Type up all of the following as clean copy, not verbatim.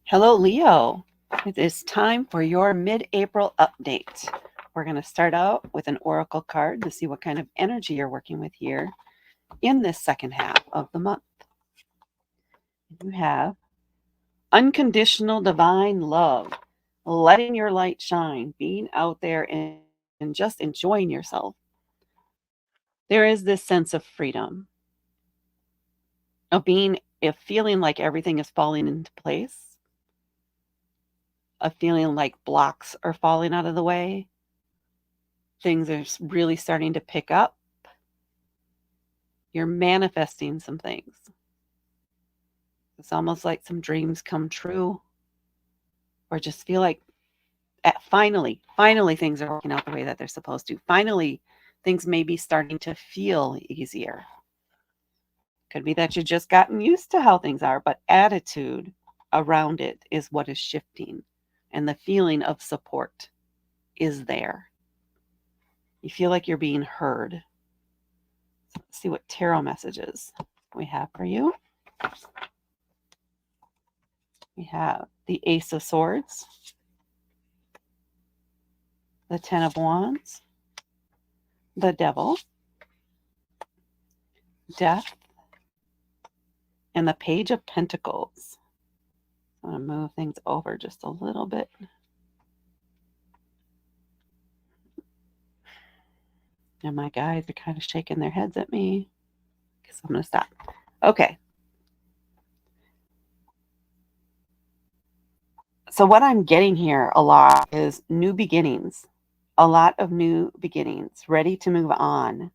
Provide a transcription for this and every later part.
Hello, Leo. It is time for your mid April update. We're going to start out with an oracle card to see what kind of energy you're working with here in this second half of the month. You have unconditional divine love, letting your light shine, being out there and just enjoying yourself. There is this sense of freedom, of being, if feeling like everything is falling into place, of feeling like blocks are falling out of the way. Things are really starting to pick up. You're manifesting some things. It's almost like some dreams come true, or just feel like finally things are working out the way that they're supposed to. Finally, things may be starting to feel easier. Could be that you've just gotten used to how things are, but attitude around it is what is shifting, and the feeling of support is there. You feel like you're being heard. So let's see what tarot messages we have for you. We have the Ace of Swords, the Ten of Wands, the Devil, Death, and the Page of Pentacles. I'm going to move things over just a little bit. And my guys are kind of shaking their heads at me. So I'm going to stop. Okay. So what I'm getting here a lot is new beginnings. A lot of new beginnings, ready to move on,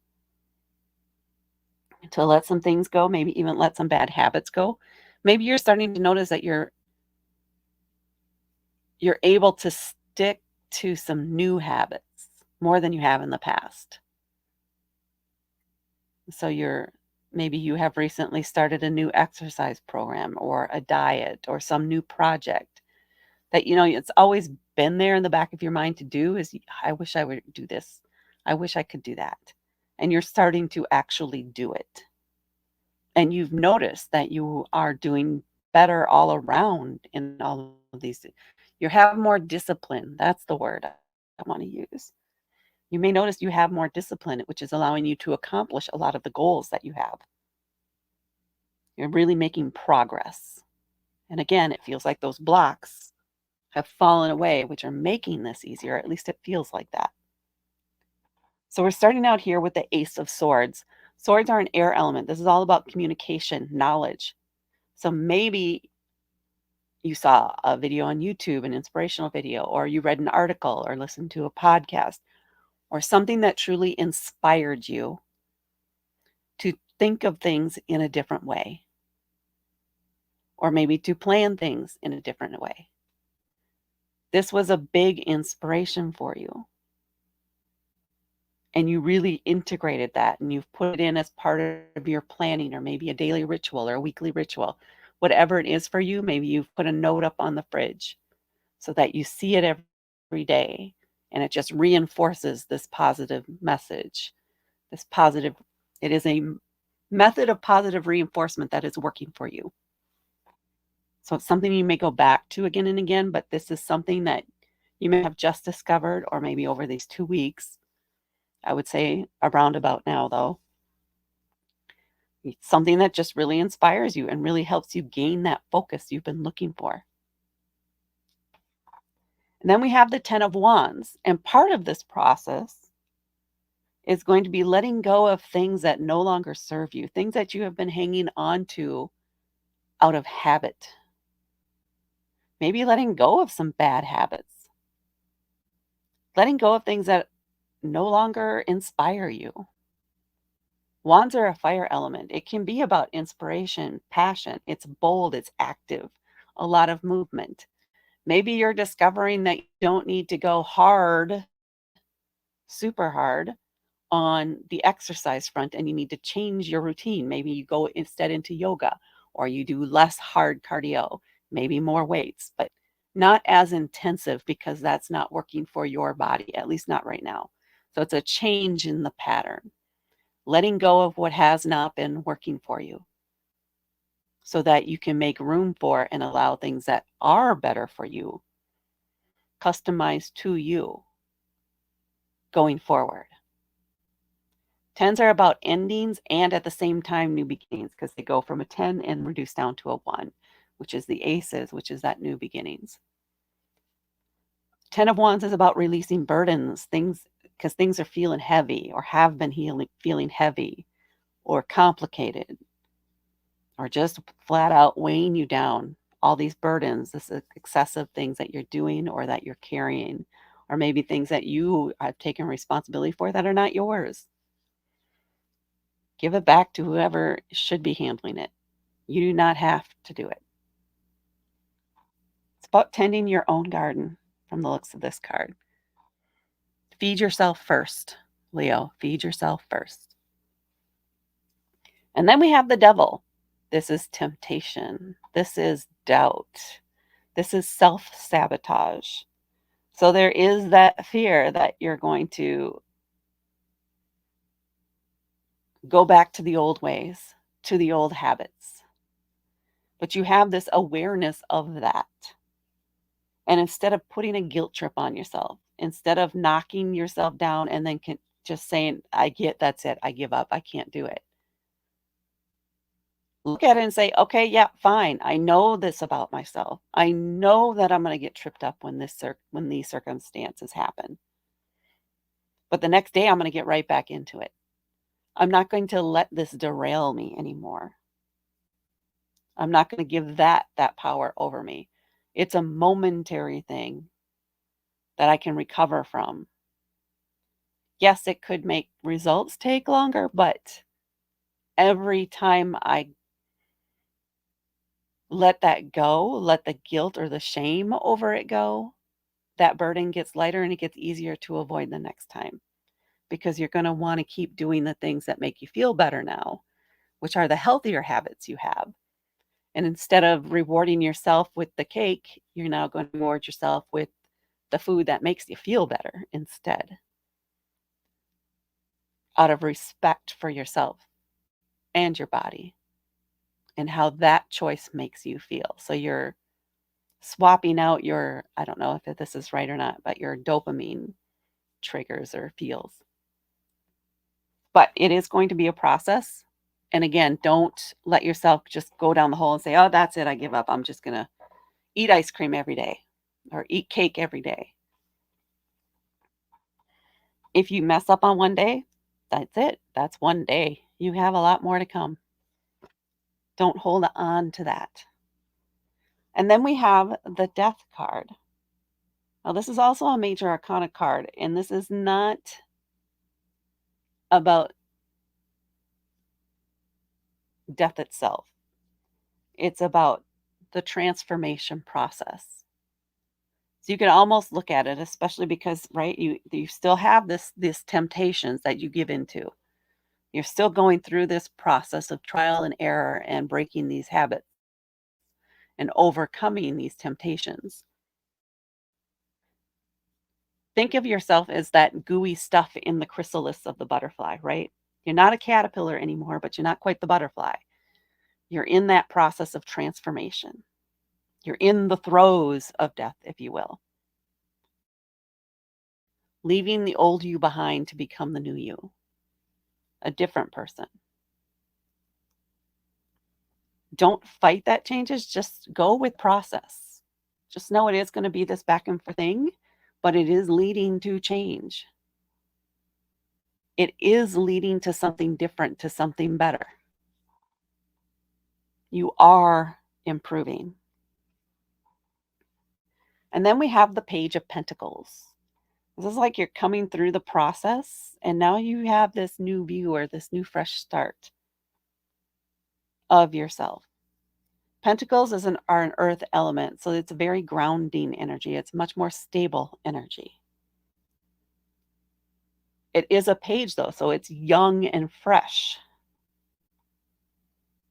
to let some things go, maybe even let some bad habits go. Maybe you're starting to notice that you're able to stick to some new habits more than you have in the past. So maybe you have recently started a new exercise program or a diet or some new project that it's always been there in the back of your mind to do. Is I wish I would do this. I wish I could do that. And you're starting to actually do it. And you've noticed that you are doing better all around in all of these. You have more discipline. That's the word I want to use. You may notice you have more discipline, which is allowing you to accomplish a lot of the goals that you have. You're really making progress. And again, it feels like those blocks have fallen away, which are making this easier. At least it feels like that. So we're starting out here with the Ace of Swords. Swords are an air element. This is all about communication, knowledge. So maybe you saw a video on YouTube, an inspirational video, or you read an article or listened to a podcast, or something that truly inspired you to think of things in a different way, or maybe to plan things in a different way. This was a big inspiration for you. And you really integrated that, and you've put it in as part of your planning, or maybe a daily ritual or a weekly ritual. Whatever it is for you, maybe you've put a note up on the fridge so that you see it every day, and it just reinforces this positive message. It is a method of positive reinforcement that is working for you. So it's something you may go back to again and again, but this is something that you may have just discovered, or maybe over these 2 weeks. I would say around about now, though. It's something that just really inspires you and really helps you gain that focus you've been looking for. And then we have the Ten of Wands. And part of this process is going to be letting go of things that no longer serve you, things that you have been hanging on to out of habit. Maybe letting go of some bad habits, letting go of things that no longer inspire you. Wands are a fire element. It can be about inspiration, passion. It's bold, it's active, a lot of movement. Maybe you're discovering that you don't need to go hard, super hard on the exercise front, and you need to change your routine. Maybe you go instead into yoga, or you do less hard cardio, maybe more weights, but not as intensive, because that's not working for your body, at least not right now. So it's a change in the pattern, letting go of what has not been working for you. so that you can make room for and allow things that are better for you, customized to you going forward. Tens are about endings and at the same time new beginnings because they go from a 10 and reduce down to a 1, which is the aces, which is that new beginnings. 10 of Wands is about releasing burdens, things because things are feeling heavy or have been feeling heavy or complicated or just flat out weighing you down. All these burdens, this excessive things that you're doing or that you're carrying, or maybe things that you have taken responsibility for that are not yours. Give it back to whoever should be handling it. You do not have to do it. It's about tending your own garden from the looks of this card. Feed yourself first, Leo. Feed yourself first. And then we have the devil. This is temptation. This is doubt. This is self sabotage. So there is that fear that you're going to go back to the old ways, to the old habits. But you have this awareness of that. And instead of putting a guilt trip on yourself, instead of knocking yourself down and then just saying, that's it, I give up, I can't do it. Look at it and say, okay, yeah, fine. I know this about myself. I know that I'm going to get tripped up when these circumstances happen. But the next day I'm going to get right back into it. I'm not going to let this derail me anymore. I'm not going to give that power over me. It's a momentary thing that I can recover from. Yes, it could make results take longer, but every time I let that go, let the guilt or the shame over it go, that burden gets lighter and it gets easier to avoid the next time because you're going to want to keep doing the things that make you feel better now, which are the healthier habits you have. And instead of rewarding yourself with the cake, you're now going to reward yourself with the food that makes you feel better instead, out of respect for yourself and your body and how that choice makes you feel. So you're swapping out your, I don't know if this is right or not, but your dopamine triggers or feels. But it is going to be a process. And again, don't let yourself just go down the hole and say, oh, that's it, I give up. I'm just going to eat ice cream every day or eat cake every day. If you mess up on one day, that's it. That's one day. You have a lot more to come. Don't hold on to that. And then we have the death card. Now, this is also a major arcana card, and this is not about death itself. It's about the transformation process. So you can almost look at it, especially because, right, you still have this temptations that you give into. You're still going through this process of trial and error and breaking these habits and overcoming these temptations. Think of yourself as that gooey stuff in the chrysalis of the butterfly, right? You're not a caterpillar anymore, but you're not quite the butterfly. You're in that process of transformation. You're in the throes of death, if you will. Leaving the old you behind to become the new you, a different person. Don't fight that changes, just go with process. Just know it is going to be this back and forth thing, but it is leading to change. It is leading to something different, to something better. You are improving. And then we have the Page of Pentacles. This is like you're coming through the process, and now you have this new view or this new fresh start of yourself. Pentacles are an earth element, so it's a very grounding energy. It's much more stable energy. It is a page, though, so it's young and fresh.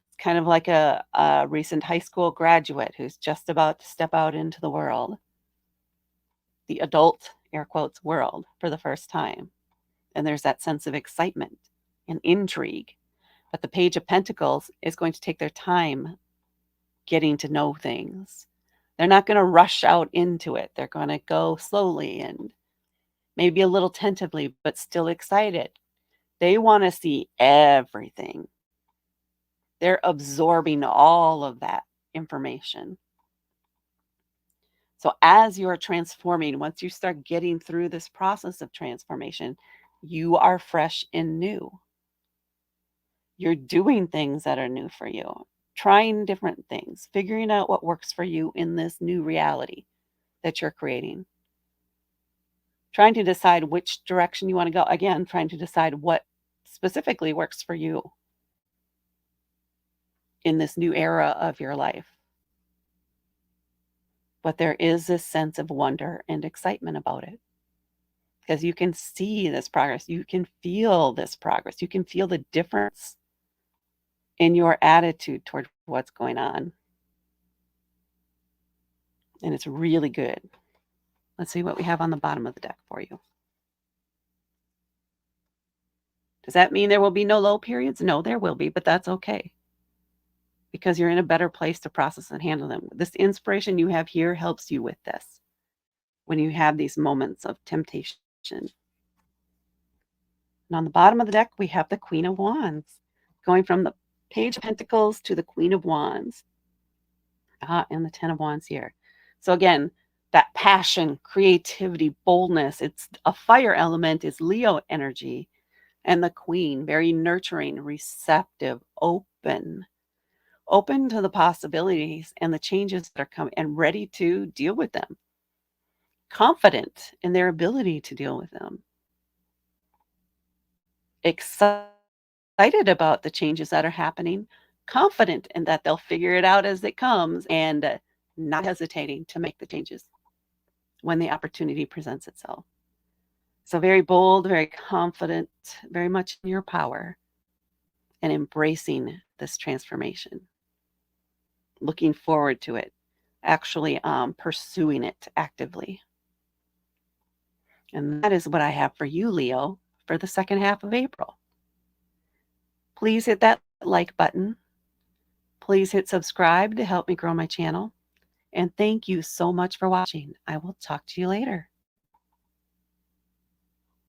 It's kind of like a recent high school graduate who's just about to step out into the world, the adult, air quotes, world for the first time. And there's that sense of excitement and intrigue. But the Page of Pentacles is going to take their time getting to know things. They're not going to rush out into it. They're going to go slowly and maybe a little tentatively, but still excited. They want to see everything. They're absorbing all of that information. So as you're transforming, once you start getting through this process of transformation, you are fresh and new. You're doing things that are new for you, trying different things, figuring out what works for you in this new reality that you're creating, trying to decide which direction you want to go. Again, trying to decide what specifically works for you in this new era of your life. But there is this sense of wonder and excitement about it because you can see this progress. You can feel this progress. You can feel the difference in your attitude toward what's going on. And it's really good. Let's see what we have on the bottom of the deck for you. Does that mean there will be no low periods? No, there will be, but that's okay because you're in a better place to process and handle them. This inspiration you have here helps you with this when you have these moments of temptation. And on the bottom of the deck, we have the Queen of Wands going from the Page of Pentacles to the Queen of Wands. And the Ten of Wands here. So again, that passion, creativity, boldness, it's a fire element, is Leo energy. And the Queen, very nurturing, receptive, open to the possibilities and the changes that are coming and ready to deal with them. Confident in their ability to deal with them. Excited about the changes that are happening, confident in that they'll figure it out as it comes, and not hesitating to make the changes when the opportunity presents itself. So very bold, very confident, very much in your power, and embracing this transformation. Looking forward to it, actually pursuing it actively. And that is what I have for you, Leo, for the second half of April. Please hit that like button. Please hit subscribe to help me grow my channel. And thank you so much for watching. I will talk to you later.